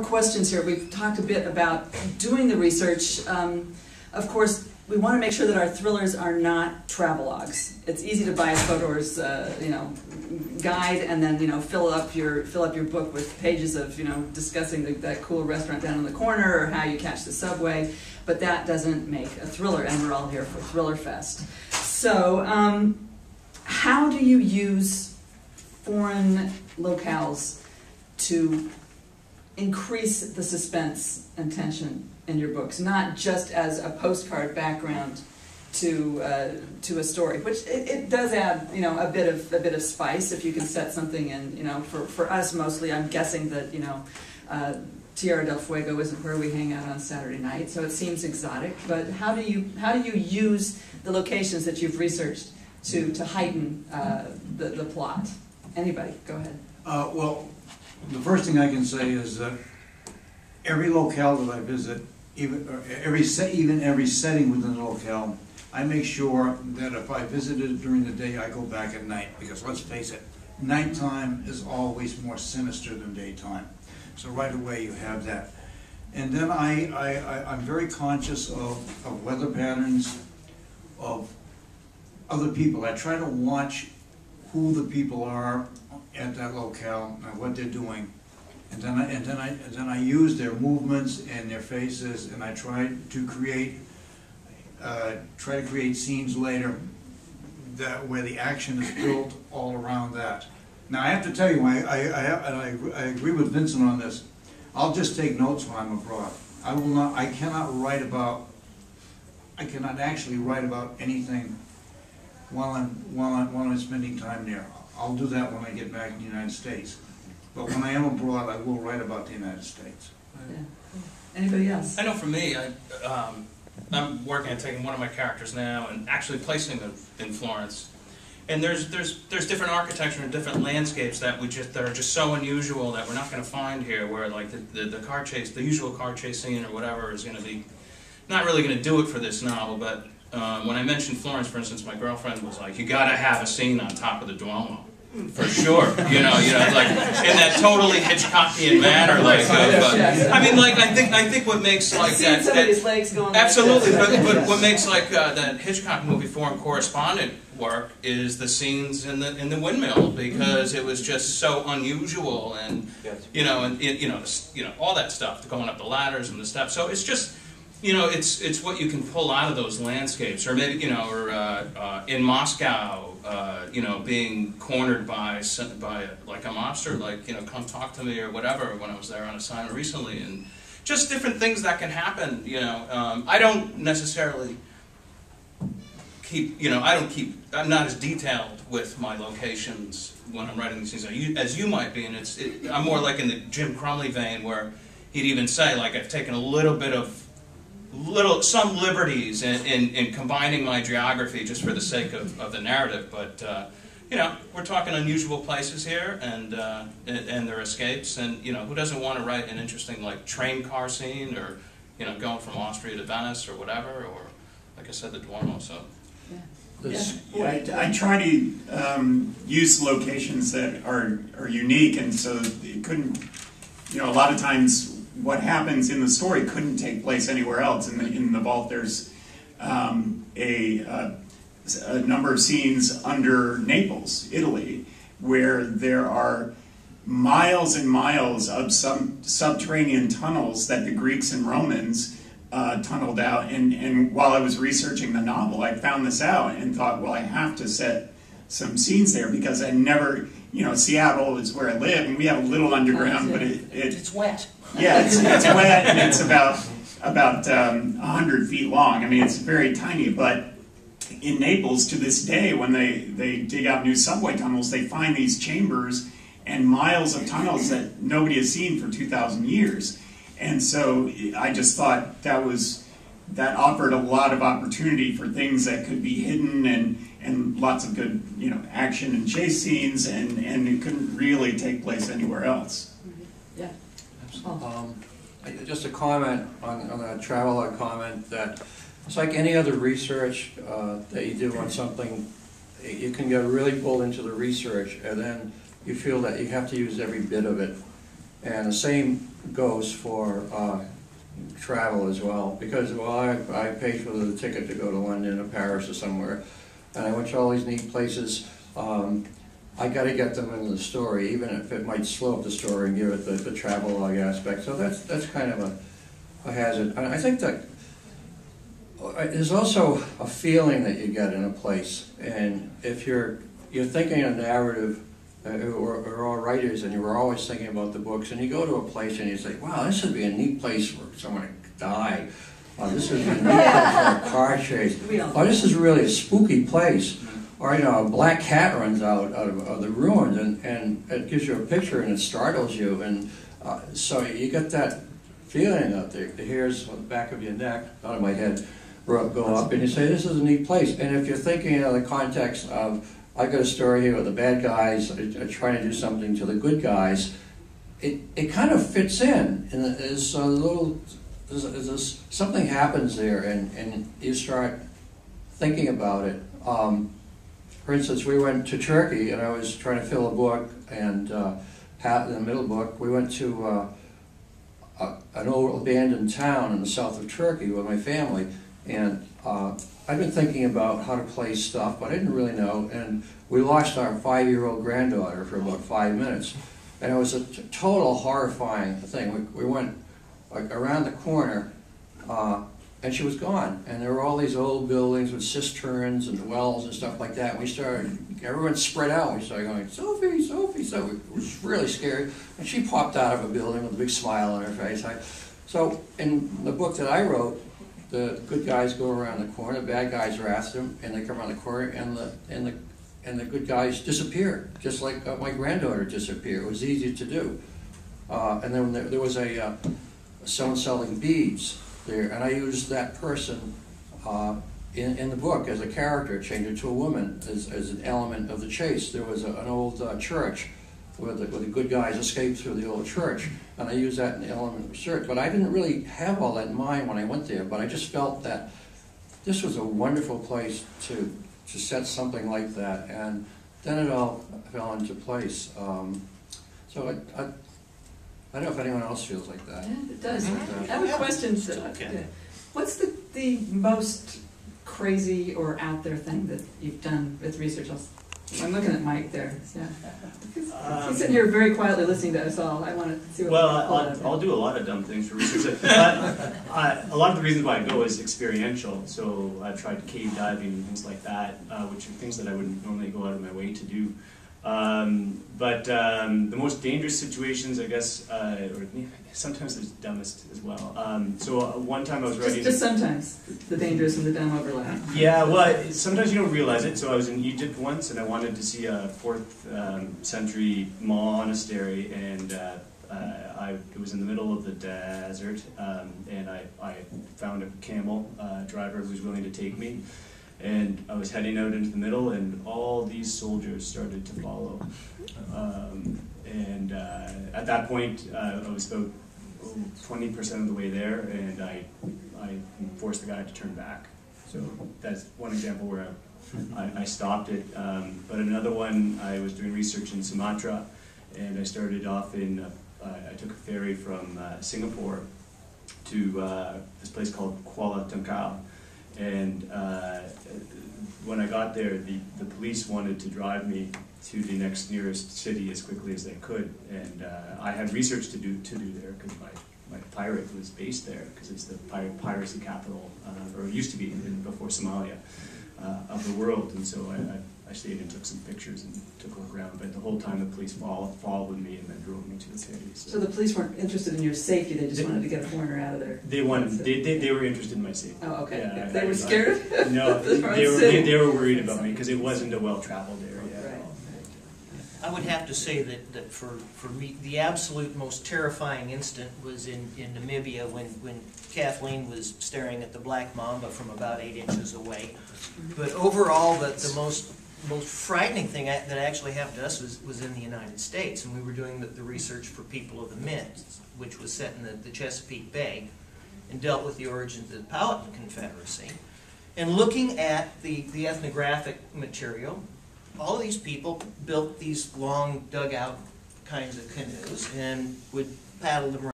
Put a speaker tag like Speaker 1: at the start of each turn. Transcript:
Speaker 1: questions here. We've talked a bit about doing the research. Of course, we want to make sure that our thrillers are not travelogues. It's easy to buy a photo's, guide and then fill up your book with pages of discussing that cool restaurant down in the corner or how you catch the subway. But that doesn't make a thriller, and we're all here for Thrillerfest. So, how do you use foreign locales to increase the suspense and tension in your books, not just as a postcard background to a story, which it does add a bit of spice if you can set something in. For us mostly, I'm guessing that Tierra del Fuego isn't where we hang out on Saturday night, so it seems exotic. But how do you use the locations that you've researched to heighten the plot? Anybody, go ahead.
Speaker 2: Well, the first thing I can say is that every locale that I visit, even every setting within the locale, I make sure that if I visited it during the day, I go back at night, because let's face it, nighttime is always more sinister than daytime. So right away you have that. And then I'm very conscious of weather patterns, of other people. I try to watch who the people are at that locale and what they're doing. And then I use their movements and their faces, and I try to create scenes later where the action is built all around that. Now I have to tell you, I agree with Vincent on this. I'll just take notes when I'm abroad. I cannot actually write about anything while I'm spending time there. I'll do that when I get back in the United States. But when I am abroad, I will write about the United States.
Speaker 1: Yeah. Anybody else?
Speaker 3: I know for me, I'm working on taking one of my characters now and actually placing them in Florence. And there's different architecture and different landscapes that are just so unusual that we're not going to find here. Where like the car chase, the usual car chase scene or whatever is going to be not really going to do it for this novel. But when I mentioned Florence, for instance, my girlfriend was like, "You got to have a scene on top of the Duomo." For sure, like in that totally Hitchcockian manner, like. I mean, like I think what makes like that.
Speaker 1: Somebody's legs going.
Speaker 3: Absolutely, but what makes like that Hitchcock movie Foreign Correspondent work is the scenes in the windmill, because it was just so unusual, and all that stuff going up the ladders and the steps. So it's just. It's what you can pull out of those landscapes, or maybe in Moscow, being cornered by like a mobster, like come talk to me or whatever. When I was there on assignment recently, and just different things that can happen. I don't necessarily keep. I'm not as detailed with my locations when I'm writing these things as you might be, and I'm more like in the Jim Crumley vein, where he'd even say like I've taken a little bit of. Some liberties in combining my geography just for the sake of the narrative, but we're talking unusual places here, and their escapes, and who doesn't want to write an interesting like train car scene, or going from Austria to Venice or whatever, or like I said, the Duomo. So
Speaker 4: I try to use locations that are unique, and so it couldn't. A lot of times. What happens in the story couldn't take place anywhere else. In the vault, there's a number of scenes under Naples, Italy, where there are miles and miles of some subterranean tunnels that the Greeks and Romans tunneled out. And while I was researching the novel, I found this out and thought, well, I have to set some scenes there, because I never, Seattle is where I live, and we have a little underground, but
Speaker 1: it's wet.
Speaker 4: Yeah, it's wet, and it's about 100 feet long. I mean, it's very tiny, but in Naples, to this day, when they dig out new subway tunnels, they find these chambers and miles of tunnels that nobody has seen for 2,000 years. And so I just thought that offered a lot of opportunity for things that could be hidden, and lots of good action and chase scenes, and it couldn't really take place anywhere else.
Speaker 1: Yeah.
Speaker 5: Just a comment on that travelogue comment, that it's like any other research that you do on something. You can get really pulled into the research, and then you feel that you have to use every bit of it. And the same goes for travel as well, because I paid for the ticket to go to London or Paris or somewhere, and I went to all these neat places. I got to get them into the story, even if it might slow up the story and give it the travelogue aspect. So that's kind of a hazard. And I think that there's also a feeling that you get in a place, and if you're thinking a narrative, we're all writers, and you were always thinking about the books, and you go to a place and you say, wow, this would be a neat place for someone to die. This would be a neat place for a car chase. Oh, this is really a spooky place. Or, you know, a black cat runs out of the ruins, and it gives you a picture and it startles you. And so you get that feeling out there. The hairs on the back of your neck, out of my head, go up, and you say, this is a neat place. And if you're thinking in the context of, I got a story here where the bad guys are trying to do something to the good guys, it kind of fits in. And there's a little, something happens there, and you start thinking about it. For instance, we went to Turkey, and I was trying to fill a book, and in the middle book, we went to an old abandoned town in the south of Turkey with my family, and I've been thinking about how to place stuff, but I didn't really know, and we lost our 5-year-old granddaughter for about 5 minutes, and it was a total horrifying thing. We went around the corner, and she was gone, and there were all these old buildings with cisterns and wells and stuff like that. And everyone spread out. We started going, Sophie, Sophie. So we were really scared. And she popped out of a building with a big smile on her face. So in the book that I wrote, the good guys go around the corner, the bad guys are after them, and they come around the corner, and the good guys disappear, just like my granddaughter disappeared. It was easy to do. And then there was someone selling beads there, and I used that person in the book as a character, changed it to a woman as an element of the chase. There was an old church where the good guys escaped through the old church, and I used that in the element of research. But I didn't really have all that in mind when I went there, but I just felt that this was a wonderful place to set something like that, and then it all fell into place. So I don't know if anyone else feels like that.
Speaker 1: Yeah, it does. I have a question. What's the most crazy or out there thing that you've done with research? I'm looking at Mike there. Yeah. He's sitting here very quietly listening to us all. I want to see what.
Speaker 6: Well, I'll do a lot of dumb things for research. A lot of the reasons why I go is experiential. So I've tried cave diving and things like that, which are things that I wouldn't normally go out of my way to do. But the most dangerous situations, I guess, or sometimes the dumbest as well. So one time I was writing...
Speaker 1: Just sometimes, the dangerous and the dumb overlap.
Speaker 6: Yeah, well, sometimes you don't realize it. So I was in Egypt once, and I wanted to see a 4th century monastery, and it was in the middle of the desert, and I found a camel driver who was willing to take me. And I was heading out into the middle, and all these soldiers started to follow. At that point, I was about 20% of the way there, and I forced the guy to turn back. So that's one example where I stopped it. But another one, I was doing research in Sumatra, and I started off in, I took a ferry from Singapore to this place called Kuala Tungkal. And when I got there, the police wanted to drive me to the nearest city as quickly as they could. And I had research to do there, because my pirate was based there, because it's the piracy capital, or it used to be before Somalia, of the world. And so I stayed and took some pictures and took a look around. But the whole time the police followed me and then drove me to the city.
Speaker 1: So the police weren't interested in your safety; they just wanted to get a foreigner out of there.
Speaker 6: They were interested in my safety.
Speaker 1: Oh, okay.
Speaker 6: Yeah,
Speaker 1: they were scared.
Speaker 6: No, they were worried about me because it wasn't a well-traveled area.
Speaker 1: Right.
Speaker 7: I would have to say that for me, the absolute most terrifying instant was in Namibia when Kathleen was staring at the black mamba from about 8 inches away. But overall, the most frightening thing that actually happened to us was in the United States, and we were doing the research for People of the Mint, which was set in the Chesapeake Bay, and dealt with the origins of the Powhatan Confederacy. And looking at the ethnographic material, all of these people built these long dugout kinds of canoes and would paddle them around.